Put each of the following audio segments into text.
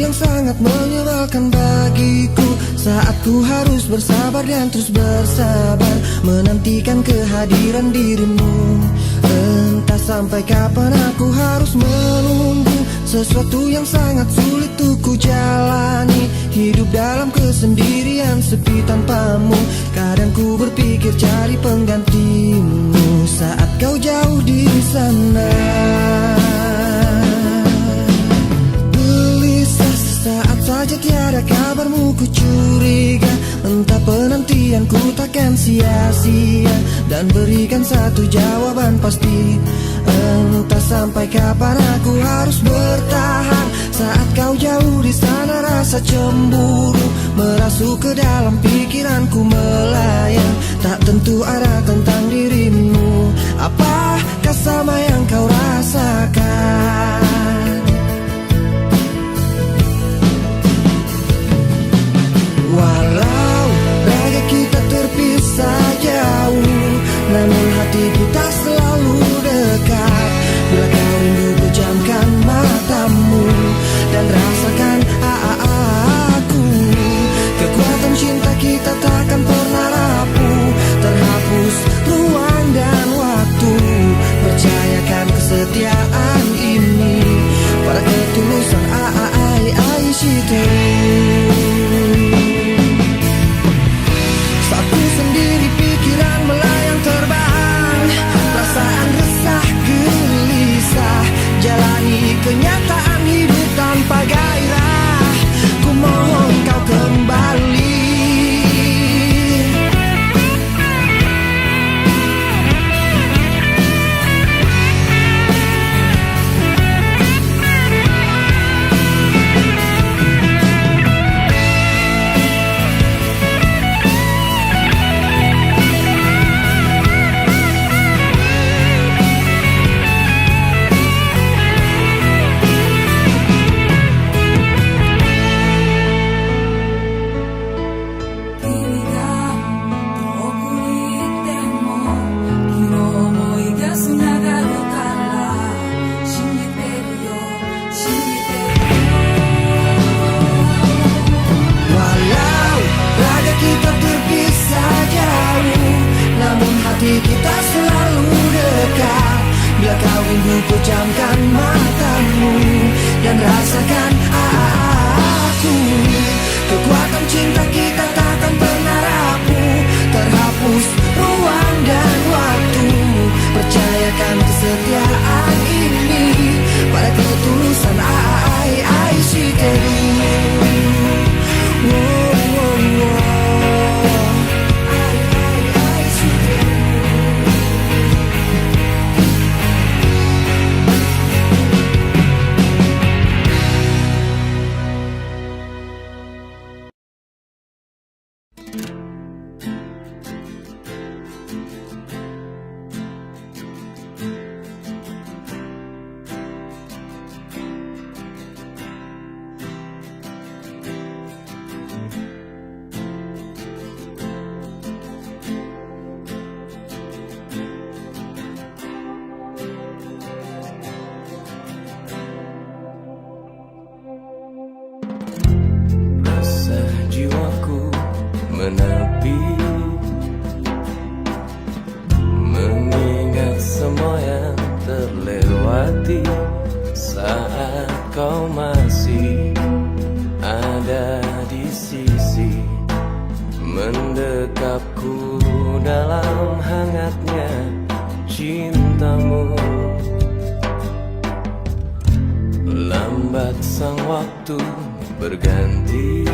yang sangat menyebalkan bagiku, saat ku harus bersabar dan terus bersabar menantikan kehadiran dirimu. Entah sampai kapan aku harus menunggu sesuatu yang sangat sulit untuk ku jalani. Hidup dalam kesendirian sepi tanpamu, kadang ku berpikir cari penggantimu saat kau jauh di sana. Gelisah sesaat saja tiada kabarmu, ku curiga entah penantianku takkan sia-sia, dan berikan satu jawaban pasti. Entah sampai kapan aku harus bertahan saat kau jauh di sana. Rasa cemburu merasuk ke dalam pikiranku melayang, tak tentu arah tentang dirimu. Apakah sama yang kau rasakan? Walau raga kita terpisah jauh, namun hati kita selalu dekat. Bila kau rindu pejamkan matamu dan rasakan aku. Kekuatan cinta kita takkan pernah rapuh, terhapus ruang dan waktu. Percayakan kesetiaan ini pada ketulusan saat ku sendiri pikiran melayang terbang, perasaan resah gelisah, jalani kenyataan hidup tanpa gairah. Ku mohon kau kembali. Kita selalu dekat. Bila kau rindu pejamkan matamu dan rasakan aku. Kekuatan cinta kita takkan pernah rapuh, terhapus ruang dan waktu. Percayakan kesetiaan ini pada ketulusan I see through. menepi, mengingat semua yang terlewati saat kau masih ada di sisi, mendekapku dalam hangatnya cintamu. Lambat sang waktu berganti,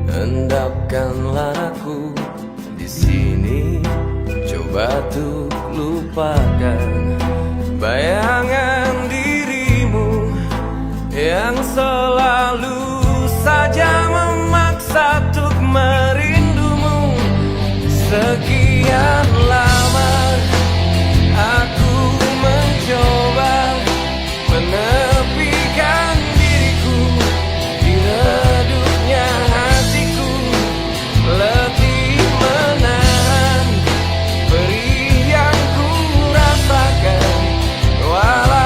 endapkanlah aku di sini, coba tuh lupakan bayangan dirimu yang selalu saja memaksa untuk merindumu. Sekian lama aku mencoba menepikan diriku di redupnya hatiku, letih menahan perih yang ku rasakan. Walau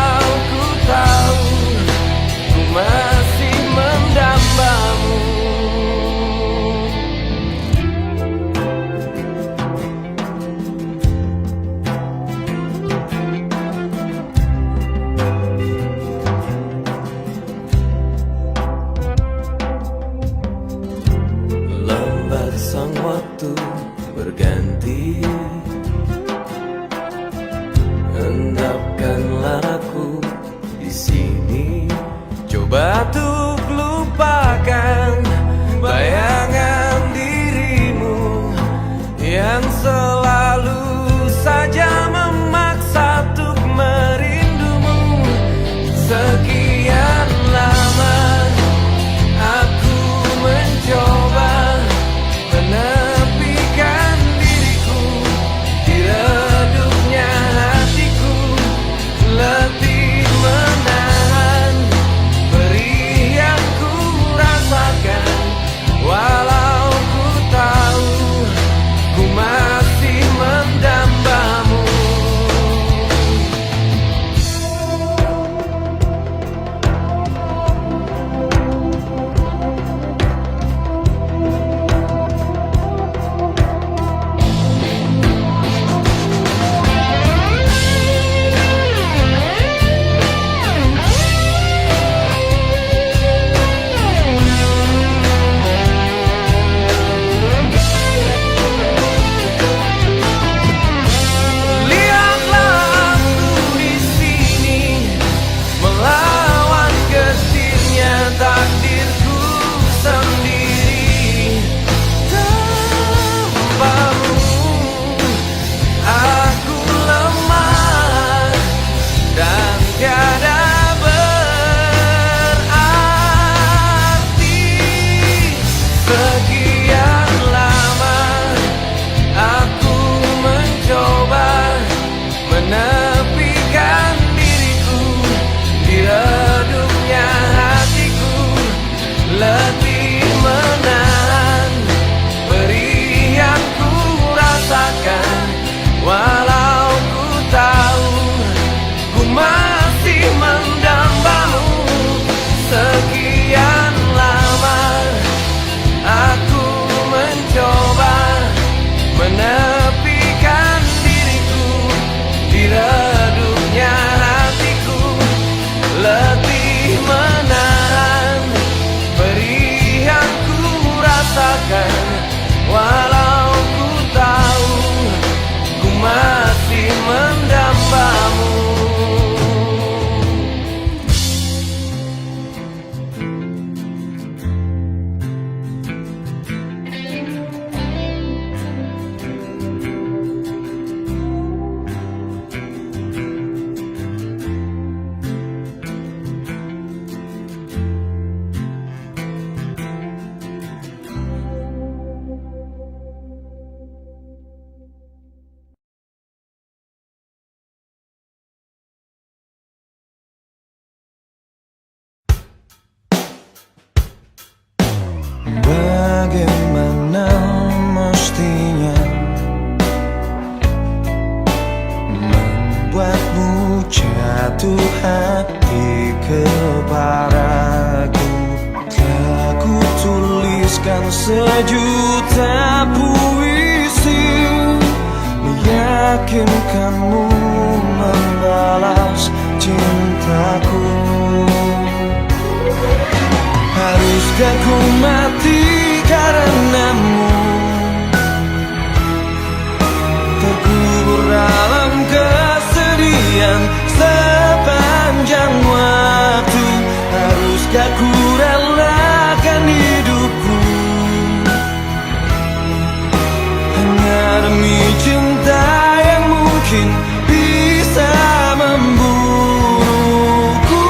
jatuh hati kepadaku. Telah ku tuliskan sejuta puisi, meyakinkanmu membalas cintaku. Haruskah ku mati karenamu, terkubur dalam kesedihan sepanjang waktu? Haruskah ku relakan hidupku hanya demi cinta yang mungkin bisa membunuhku?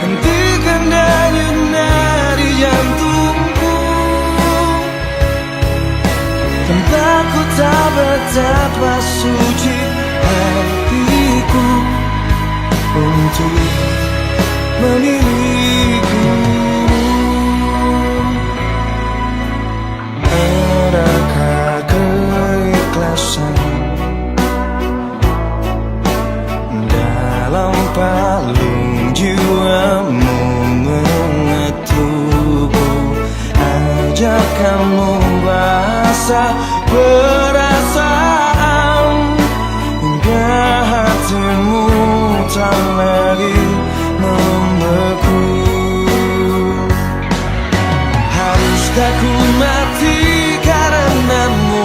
Hentikan denyut nadi jantungku, tanpaku tak betapa suci hatiku untuk memilikimu. Adakah keikhlasan dalam palung jiwamu mengetukku? Ajak kamu bahasa perasaan hingga hatimu tak lagi membeku. Haruskah ku mati karenamu,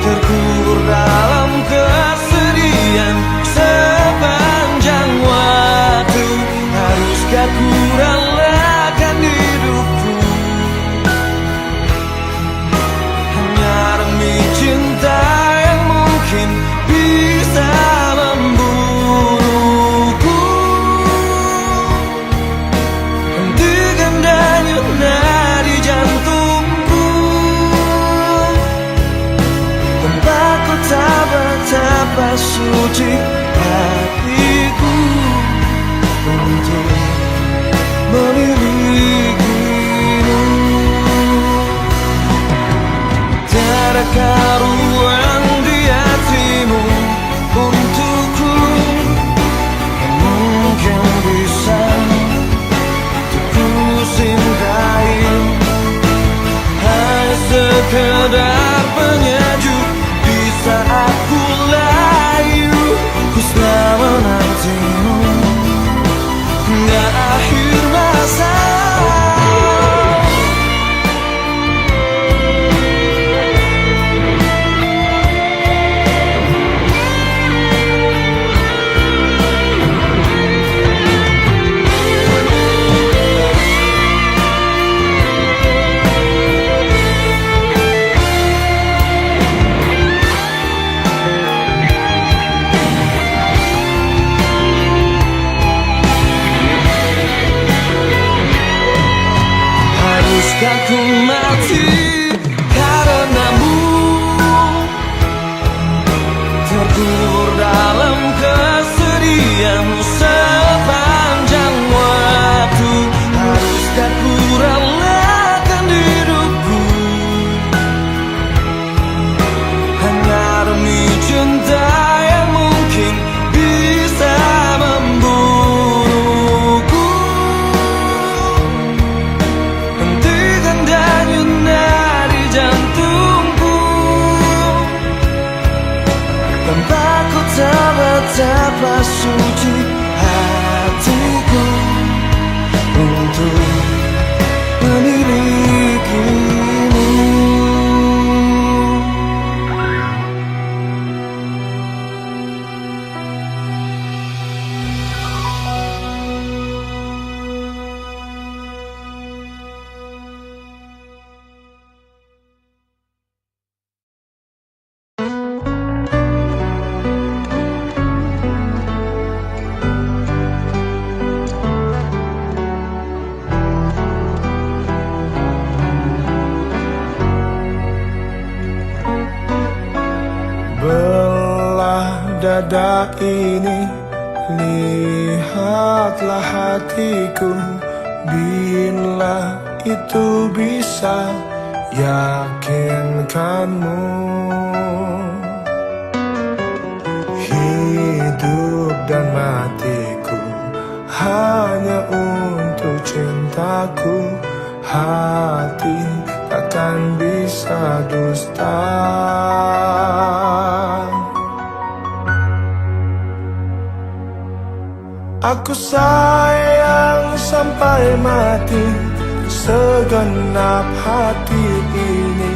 terkubur dalam kesedihan sepanjang waktu? Haruskah ku relakan hidupku hanya demi cinta yang mungkin bisa membunuhku? Hentikan denyut nadi jantungku, tanpaku tak betapa suci hatiku untuk memilikimu. Tiadakah ruang di hatimu untukku yang mungkin bisa untuk ku cintai? Hanya sekedar penyejuk di saat ku layu, ku selalu menantimu hingga akhir masa. Haruskah ku mati karenamu, terkubur dalam kesedihan sepanjang waktu? Haruskah ku relakan hidupku hanya demi cinta yang mungkin bisa membunuhku? Hentikan denyut nadi jantungku, tanpaku tak betapa suci hatiku untuk memilikimu. Dada ini, lihatlah hatiku, bila itu bisa yakinkanmu. Hidup dan matiku hanya untuk cintaku. Hati takkan bisa dusta. Aku sayang sampai mati, segenap hati ini.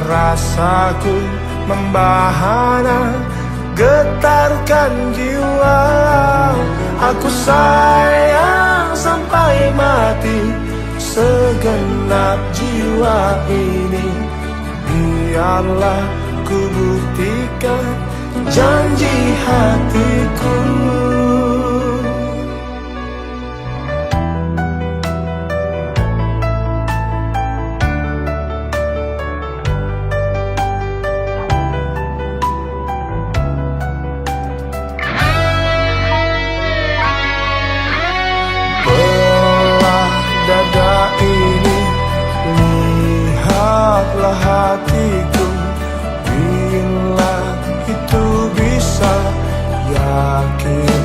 Rasaku membahana, getarkan jiwa. Aku sayang sampai mati, segenap jiwa ini. Biarlah ku buktikan janji hatiku. Dada ini, lihatlah hatiku. Bila itu bisa yakinkanmu,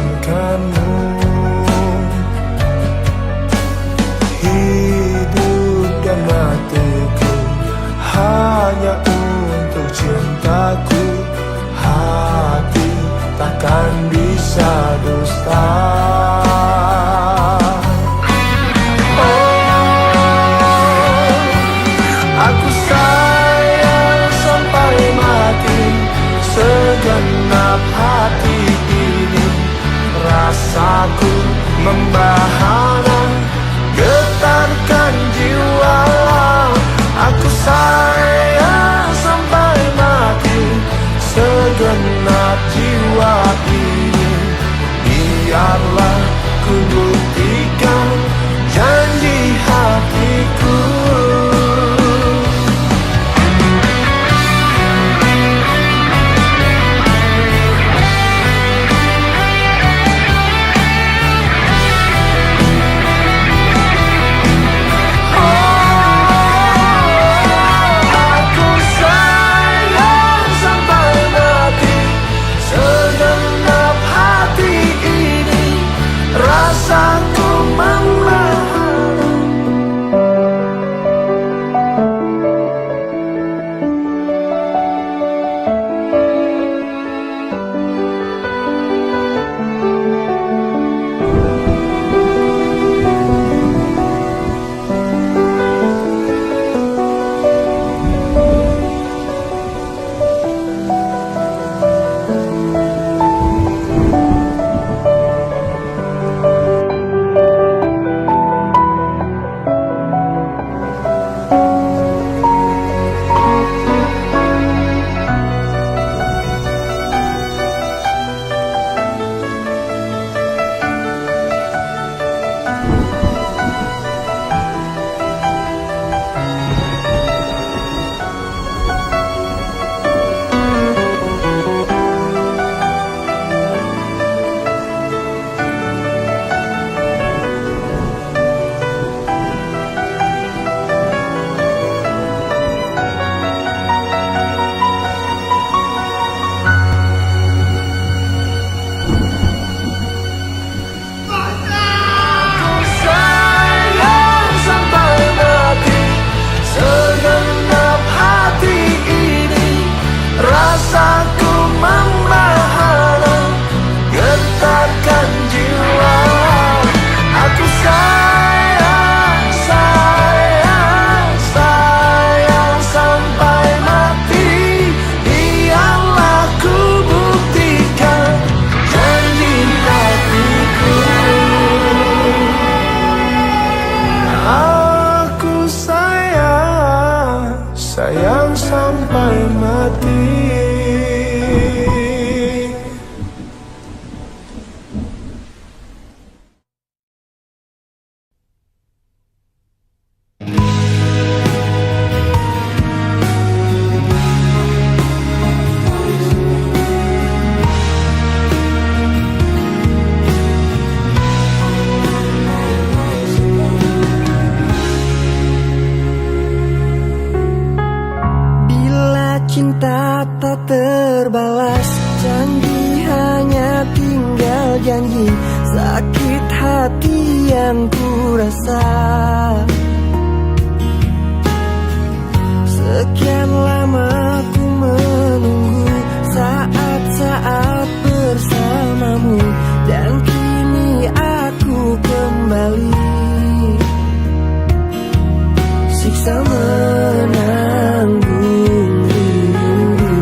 hidup dan matiku hanya untuk cintaku. Hati takkan bisa dusta. Aku sayang sampai mati, segenap hati ini. Rasaku membahana, getarkan jiwa. Aku sayang sampai mati, segenap jiwa ini. Biarlah ku buktikan janji hatiku. Sayang sampai mati. Cinta tak terbalas, janji hanya janji, sakit hati yang ku rasa. Sekian lama ku menunggu saat-saat bersamamu, dan kini aku kembali. Siksa menanggung rindu,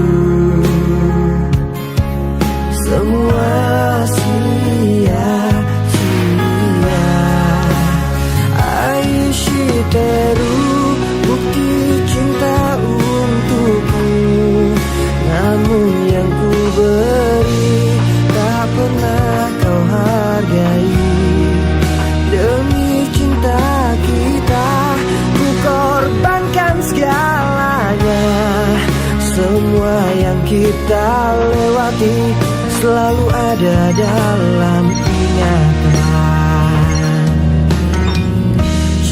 semua sia-sia. Aishiteru, bukti cinta untukmu, namun yang ku beri tak pernah kau hargai. Demi cinta kita ku korbankan segalanya. Semua yang kita lewati selalu ada dalam ingatan.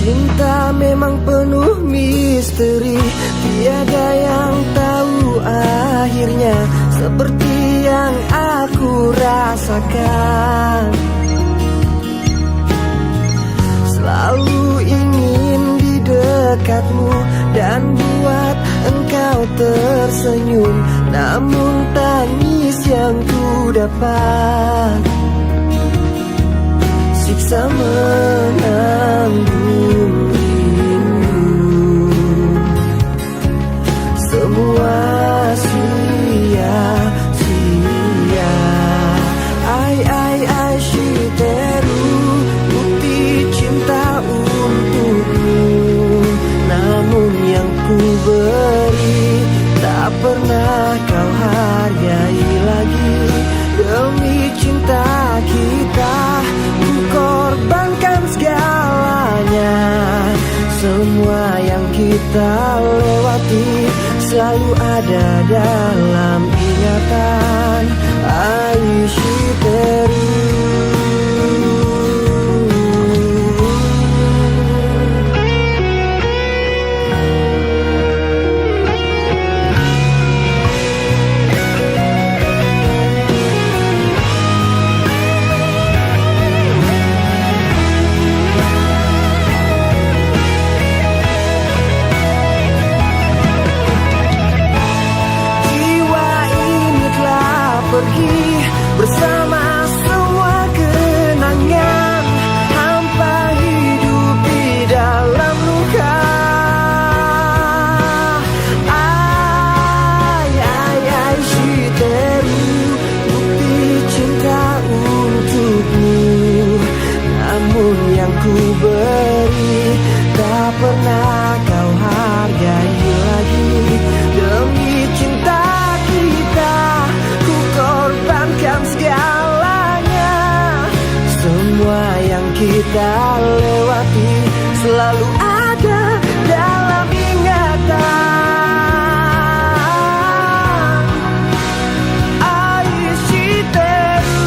Cinta memang penuh misteri, tiada yang tahu akhirnya, seperti yang aku rasakan. Selalu ingin di dekatmu dan buat engkau tersenyum, namun tangis yang ku dapat siksa menanggung rindu, semua sia-sia. Ai shiteru, bukti cinta untukmu, namun yang ku beri tak pernah kau hargai lagi. Demi cinta kita ku korbankan segalanya. Semua yang kita lewati selalu ada dalam ingatan. Aishiteru. Pergi bersama semua kenangan, hampa hidup di dalam luka. Shiteru, bukti cinta untukmu, namun yang ku beri tak pernah kau hargai lagi. Demi cinta kita ku korbankan segalanya. Semua yang kita lewati selalu ada dalam ingatan. Aishiteru.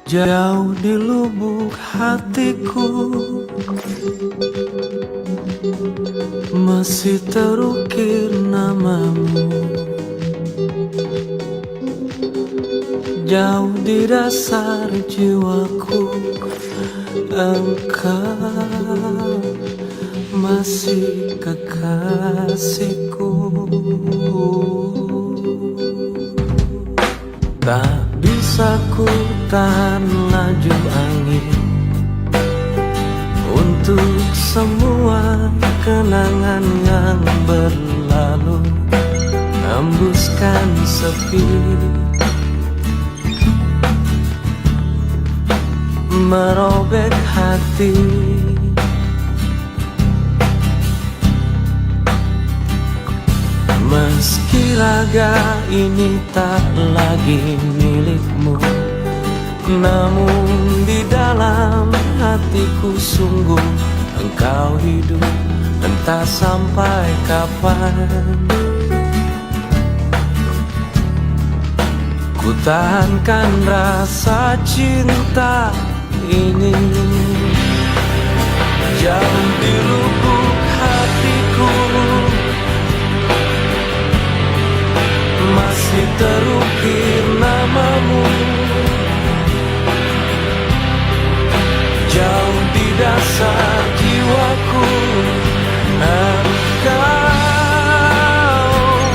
Jauh di lubuk hatiku masih terukir namamu. Jauh di dasar jiwaku engkau masih kekasihku. Tak bisa ku tahan laju angin untuk semua kenangan yang berlalu, hembuskan sepi, merobek hati. Meski raga ini tak lagi milikmu, namun di dalam hatiku sungguh engkau hidup, entah sampai kapan. Ku tahankan rasa cinta ini. Jauh di lubuk hatiku masih terukir namamu. Jauh di dasar jiwaku, engkau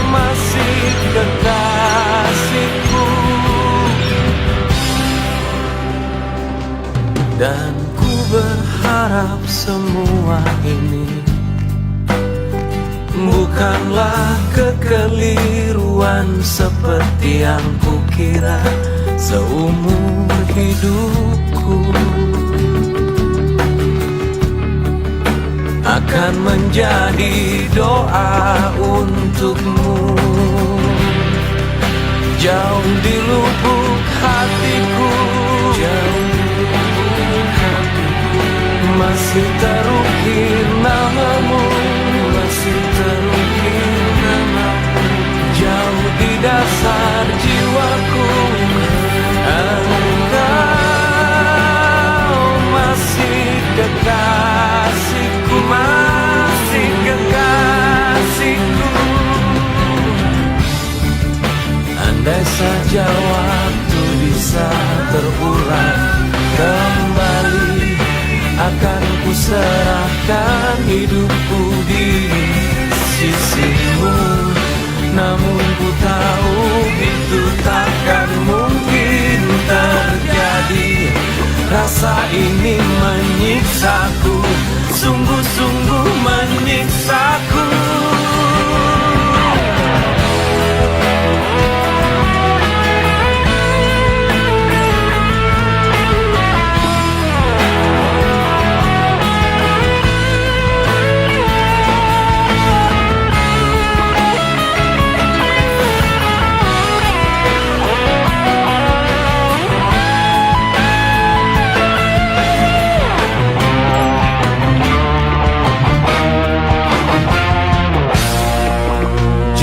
masih kekasihku. Dan ku berharap semua ini bukanlah kekeliruan seperti yang kukira seumur hidupku. Akan menjadi doa untukmu. Jauh di lubuk hatiku, jauh di lubuk hatiku, masih terukir namamu, masih terukir namamu. Jauh di dasar jiwaku, engkau masih kekasihku, masih kekasihku. Andai saja waktu bisa terulang kembali, akan ku serahkan hidupku di sisimu. Namun ku tahu itu takkan mungkin terjadi. Rasa ini menyiksaku, sungguh-sungguh menyiksaku.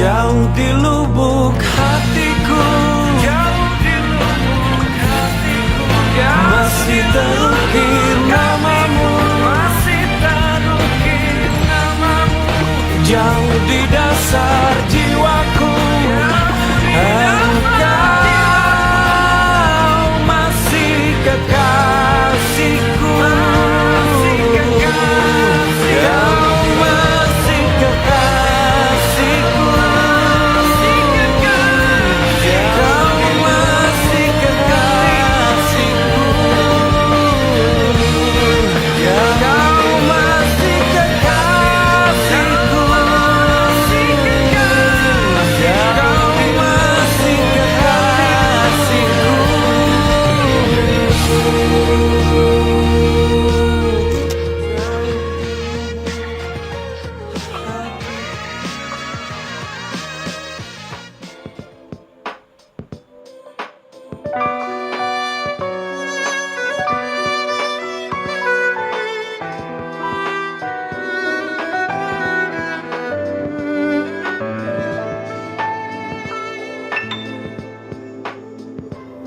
Jauh di lubuk hatiku, jauh di lubuk hatiku, masih terukir namamu, masih terukir namamu. Jauh di dasar jiwaku, engkau masih kekasihku, masih kekasihku, kau masih kekasihku.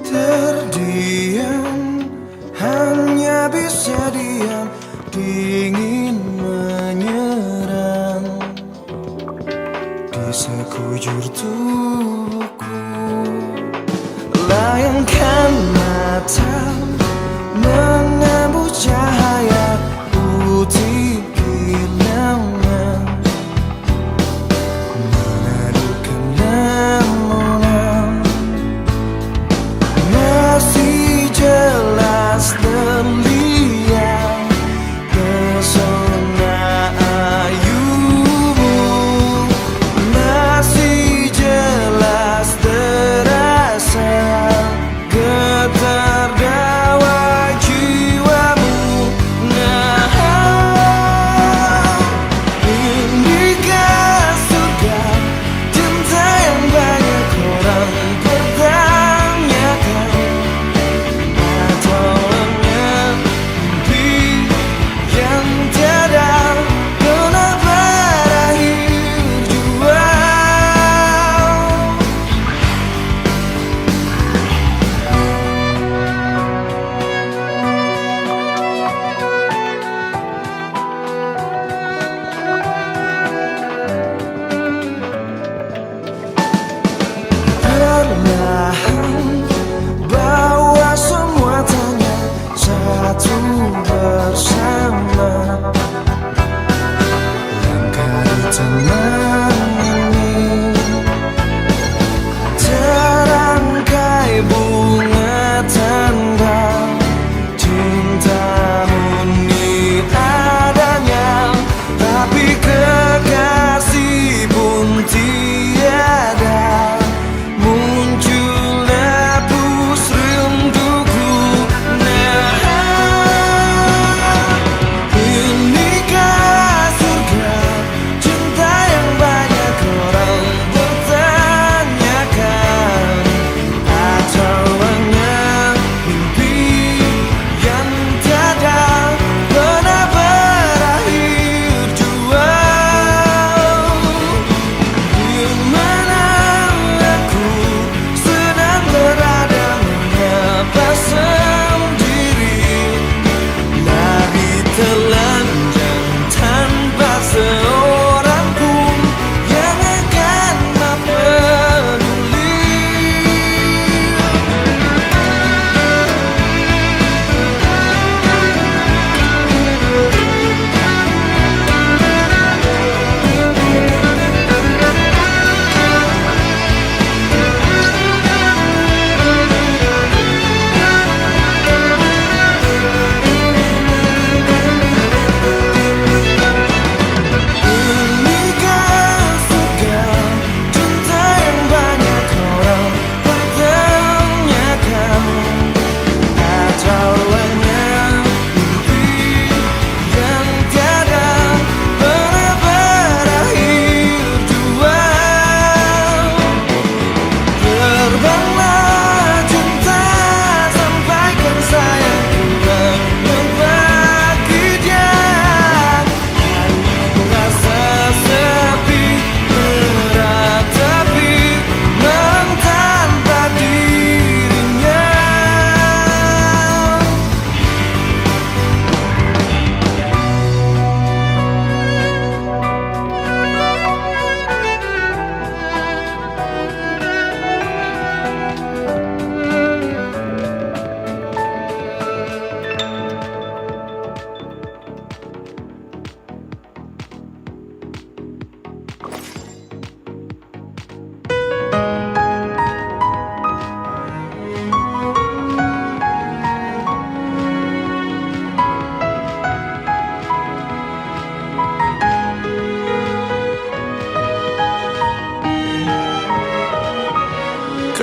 Terdiam, hanya bisa diam, dingin menyerang di sekujur tubuhku. Layangkan mata, mengambil cahaya putih kilaunya, menadukan lamunan. Masih jelas terlihat pesona ayumu, masih jelas terasa getar.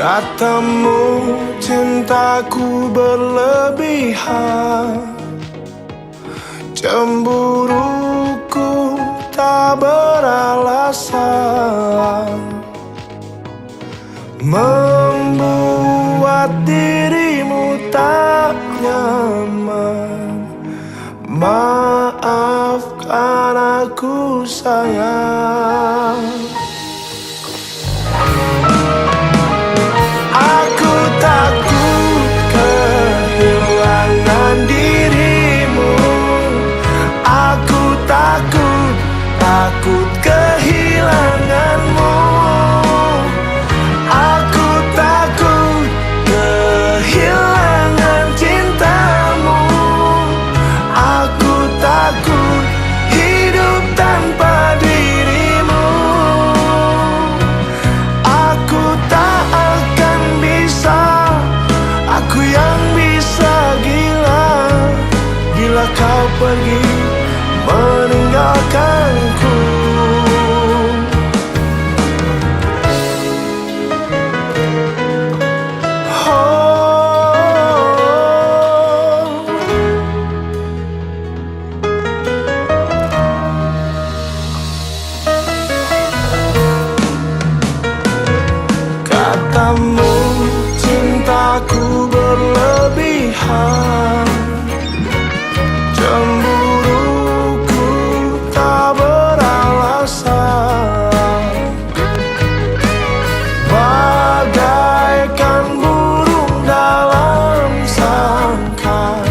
Katamu cintaku berlebihan, cemburuku tak beralasan, membuat dirimu tak nyaman. Maafkan aku sayang. Aku takut kehilangan dirimu. Aku takut kehilanganmu. Aku takut kehilangan cintamu. Aku takut hidup tanpa dirimu. Aku tak akan bisa, aku yang bisa gila bila kau pergi meninggalkanku. Katamu cintaku berlebihan, cemburuku tak beralasan, bagaikan burung dalam sangkar.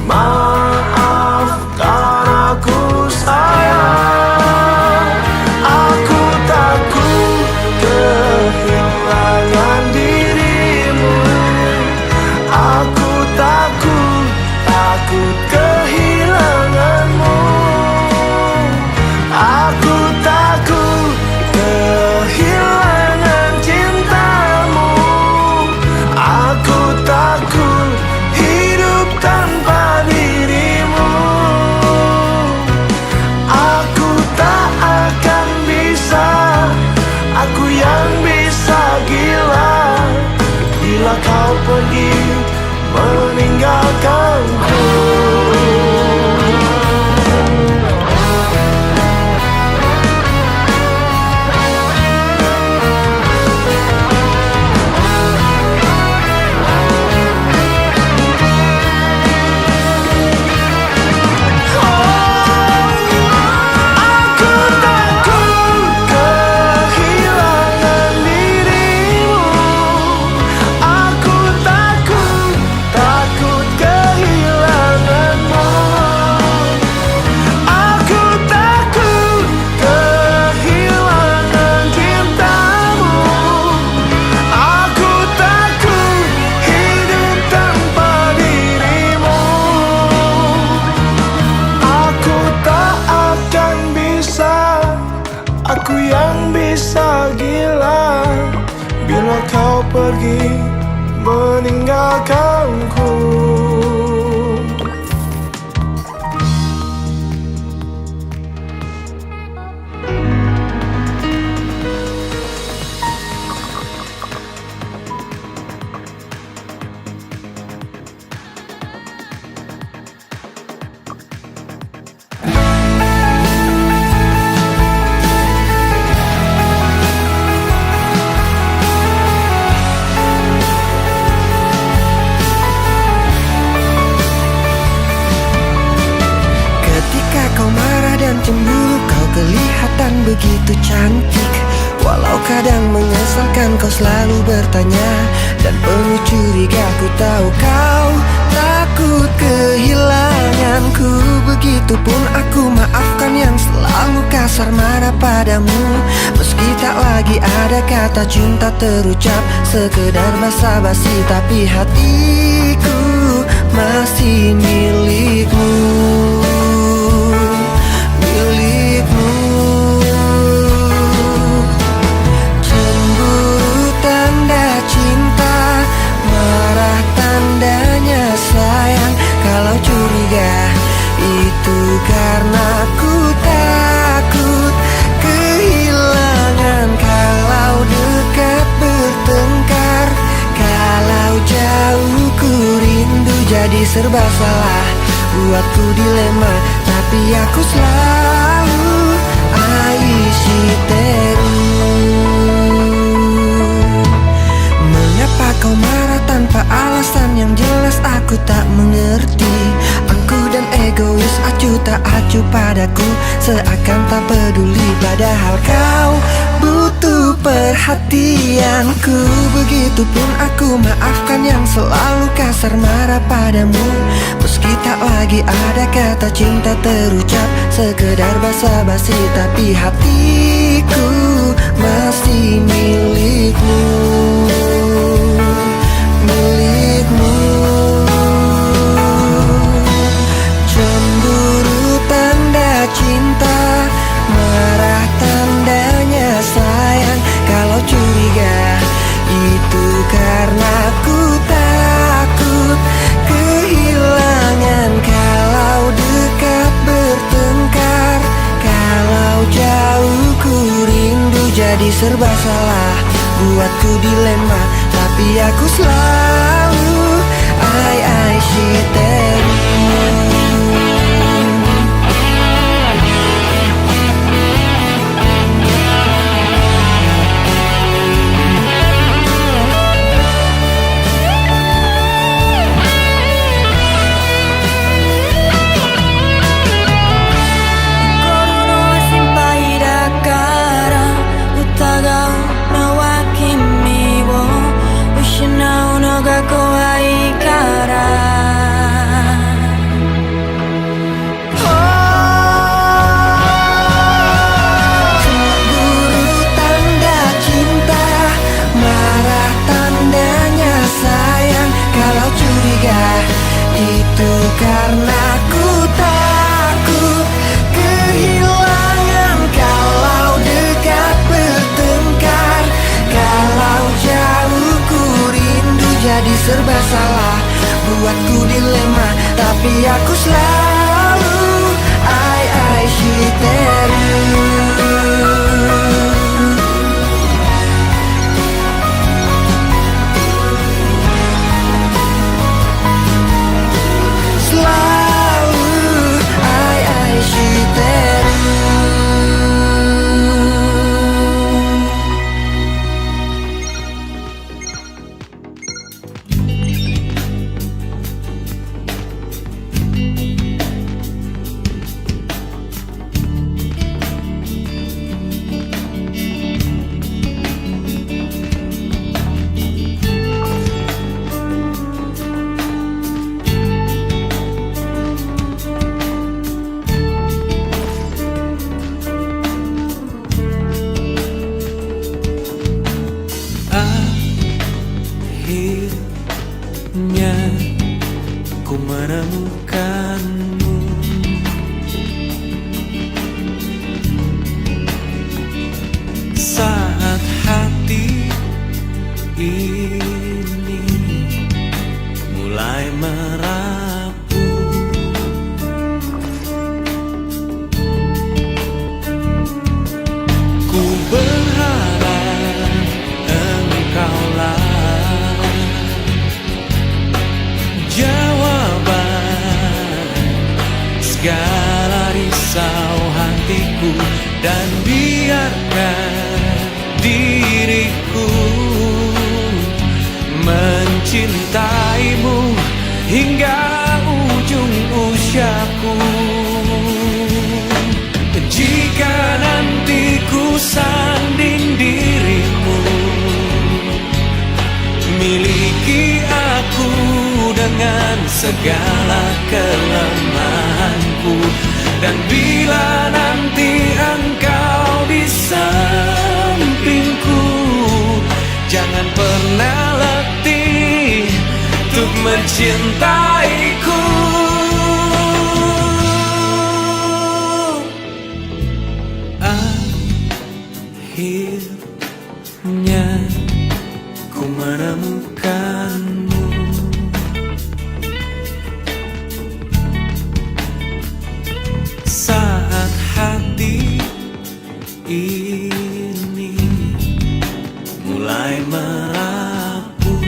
Maafkan aku sayang. Aku takut kehilangan dirimu. Aku takut kehilanganmu. Aku takut kehilangan cintamu. Aku takut hidup tanpa dirimu. Aku tak akan bisa, aku yang bisa gila bila kau pergi meninggalkanku. Aku takut kehilangan dirimu. Aku takut kehilanganmu. Aku takut kehilangan cintamu. Aku takut hidup tanpa dirimu. Aku tak akan bisa, aku yang bisa gila bila kau pergi meninggalkanku. Ketika kau marah dan cemburu, kau kelihatan begitu cantik. Walau kadang mengesalkan, kau selalu bertanya dan penuh curiga. Ku tahu kau takut kehilanganku. Begitupun aku maafkan yang selalu kasar marah padamu. Meski tak lagi ada kata cinta terucap, sekedar basa-basi, tapi hatiku masih milikmu. Cemburu tanda cinta, marah tandanya sayang. Kalau curiga itu karena ku takut kehilangan. Kalau dekat bertemu jadi serba salah, buatku dilema, tapi aku selalu Aishiteru. Mengapa kau marah tanpa alasan yang jelas aku tak mengerti. Angkuh dan egois, acuh tak acuh padaku, seakan tak peduli, padahal kau butuh perhatianku. Begitupun aku maafkan yang selalu kasar marah padamu, meski tak lagi ada kata cinta terucap, sekedar basa-basi, tapi hatiku masih milikmu, milikmu. Cemburu tanda cinta, marah tandanya sayang. Kalau curiga itu karena ku takut kehilangan. Kalau dekat bertengkar, kalau jauh ku rindu, jadi serba salah, buatku dilema, tapi aku selalu Aishiteru. Itu karena ku takut kehilangan. Kalau dekat bertengkar, kalau jauh ku rindu, jadi serba salah, buatku dilema, tapi aku selalu Aishiteru. Akhirnya ku menemukanmu, saat hati ini mulai merapuh. Ku berharap engkaulah jawaban segala risau hatiku, dan biarkan diriku mencintaimu hingga ujung usiaku. Jika nanti ku sanding dirimu, miliki aku dengan segala kelemahanku. Dan bila nanti engkau di sampingku, jangan pernah letih untuk mencintaiku. Akhirnya ku menemukanmu, saat hati ini mulai merapuh.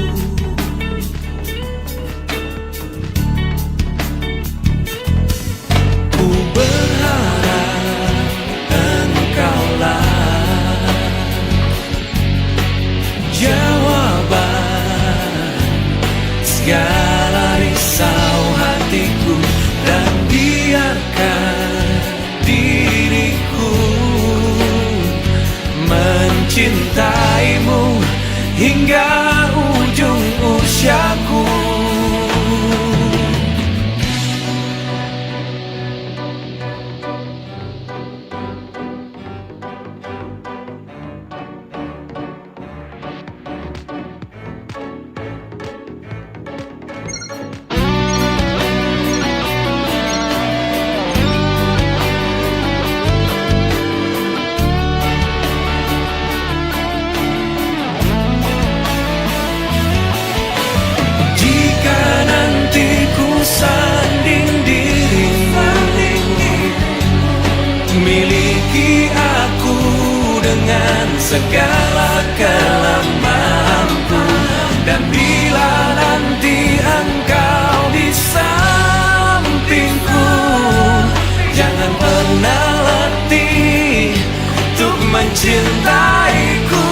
hingga ujung usiaku. Jika nanti ku sanding dirimu, miliki aku dengan segala kelemahanku. Dan bila nanti engkau di sampingku, jangan pernah letih untuk mencintaiku.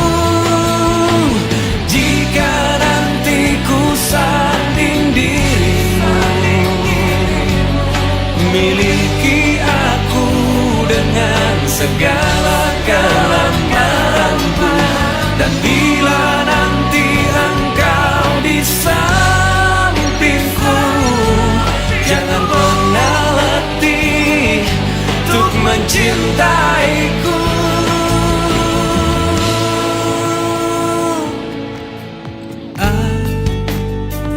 Jika nanti ku sanding dirimu, miliki aku dengan segala kelemahanku. Dan bila nanti engkau di sampingku, jangan pernah letih untuk mencintaiku.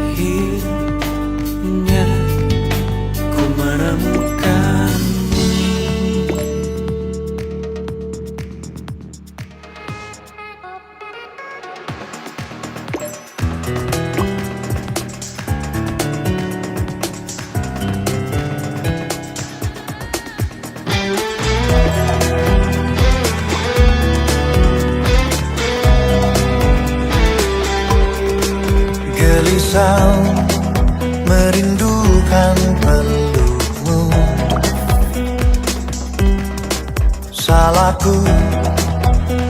Akhirnya ku menemukanmu. Gelisah merindukan pelukmu. Salahku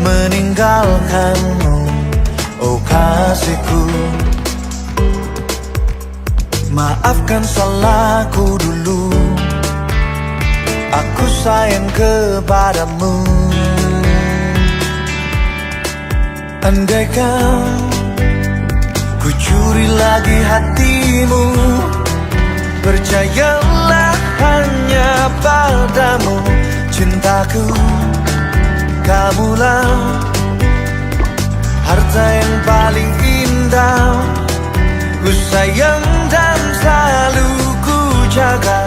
meninggalkanmu, oh kasihku. Maafkan salahku dulu, aku sayang kepadamu. Andaikan ku curi lagi hatimu, percayalah hanya padamu. Cintaku, kamulah harta yang paling indah. Ku sayang dan selalu ku jaga,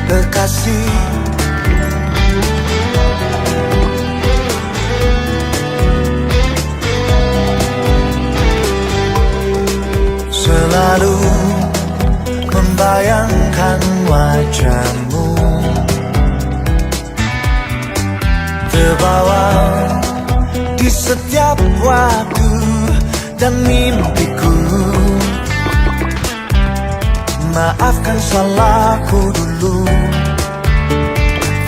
kekasih. Selalu membayangkan wajahmu, terbawa di setiap waktu dan mimpiku. Maafkan salahku dulu,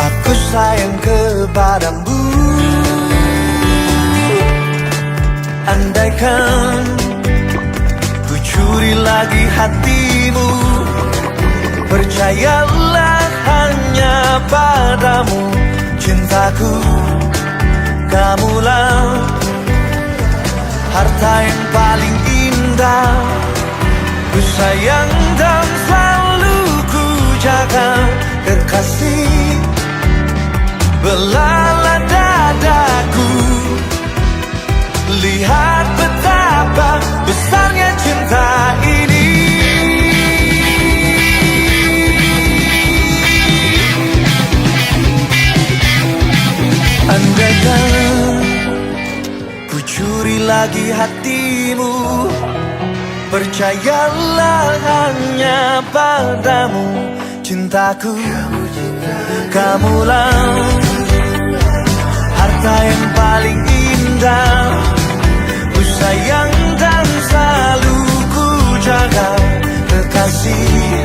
aku sayang kepadamu. Andaikan ku curi lagi hatimu, percayalah hanya padamu. Cintaku, kamulah harta yang paling indah. Ku sayang dan selalu ku jaga, kekasih. Belalah dadaku, lihat betapa besarnya cinta ini. Andaikan ku curi lagi hatimu, percayalah hanya padamu. Cintaku, kamulah harta yang paling indah. Ku sayang dan selalu ku jaga, kekasih.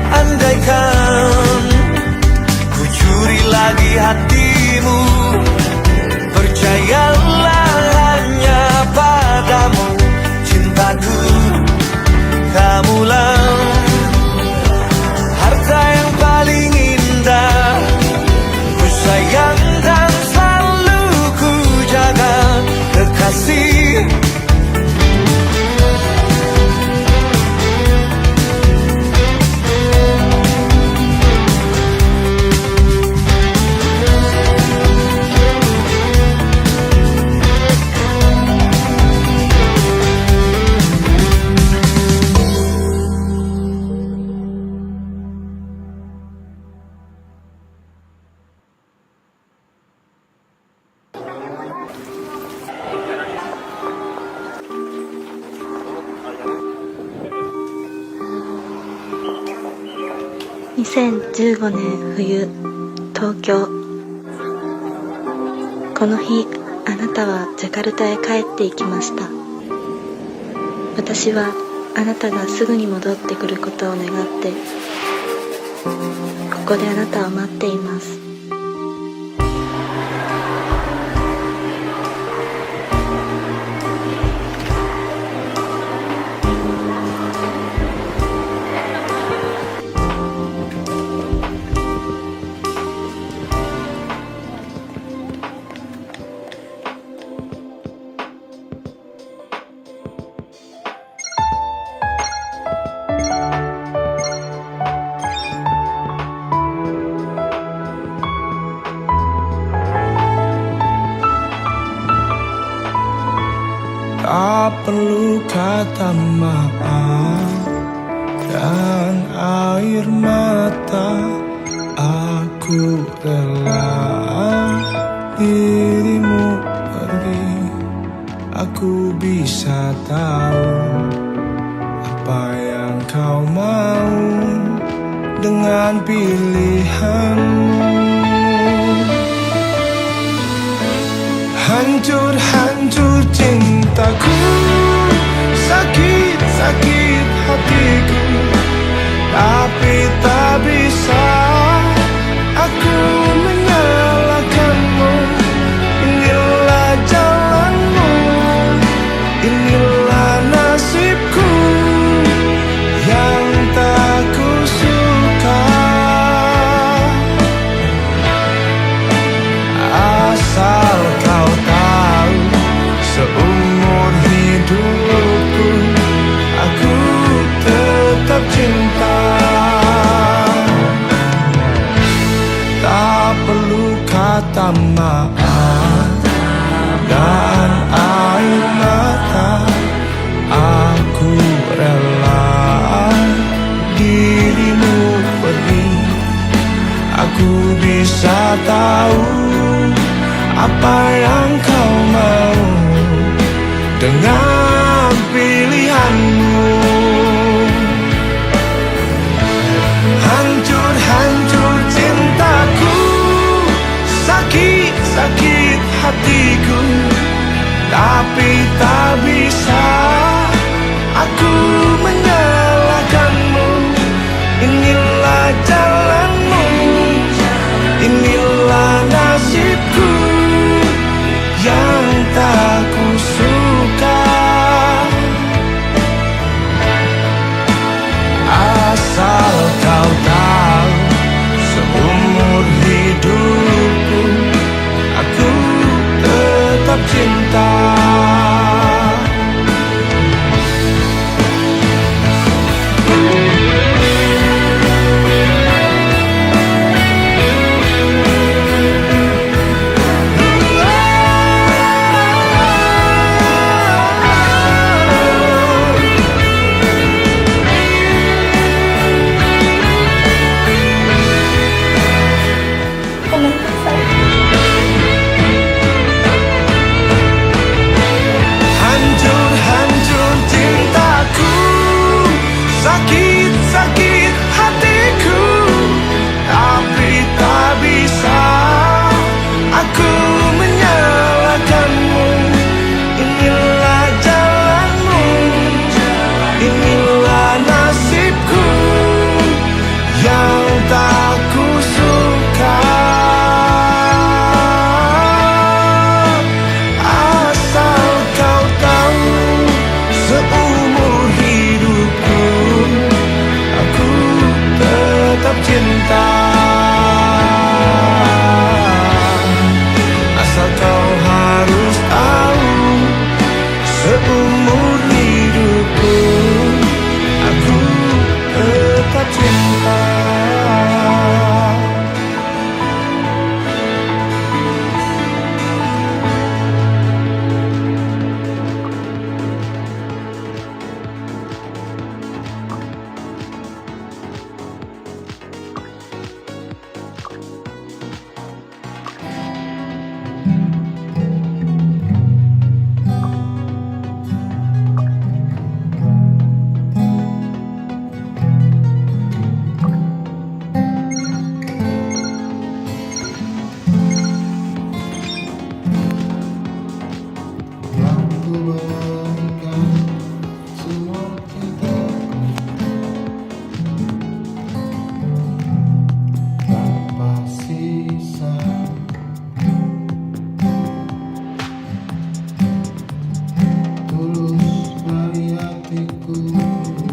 Andaikan ku curi lagi hatimu, percayalah hanya padamu. Cintaku, kamulah harta yang paling indah. Ku sayang dan selalu ku jaga, kekasih. 2015年冬、東京。この日、あなたはジャカルタへ帰っていきました。私はあなたがすぐに戻ってくることを願って、ここであなたを待っています。Tak perlu kata maaf dan air mata. Aku rela dirimu pergi. Aku bisa tahu apa yang kau mau dengan pilihanmu. Hancur-hancur cintaku, sakit-sakit hatiku, tapi tak bisa aku menyalahkanmu. Inilah jalanmu, inilah nasibku yang tak kusuka. Asal kau tahu, seumur hidupku aku tetap cinta. Tak perlu kata maaf dan air mata. Aku rela dirimu pergi. Aku bisa tahu apa yang kau mau dengan pilihanmu. Hancur-hancur cintaku, sakit-sakit hatiku, tapi tak bisa aku menyalahkanmu. Inilah jalanmu, inilah nasibku yang tak kusuka. Asal kau tahu, seumur hidupku aku tetap cinta. Hancur-hancur cintaku, sakit-sakit hatiku, tapi tak bisa aku menyalahkanmu. Inilah jalanmu, inilah nasibku yang tak kusuka. Asal kau tahu, seumur hidupku Thank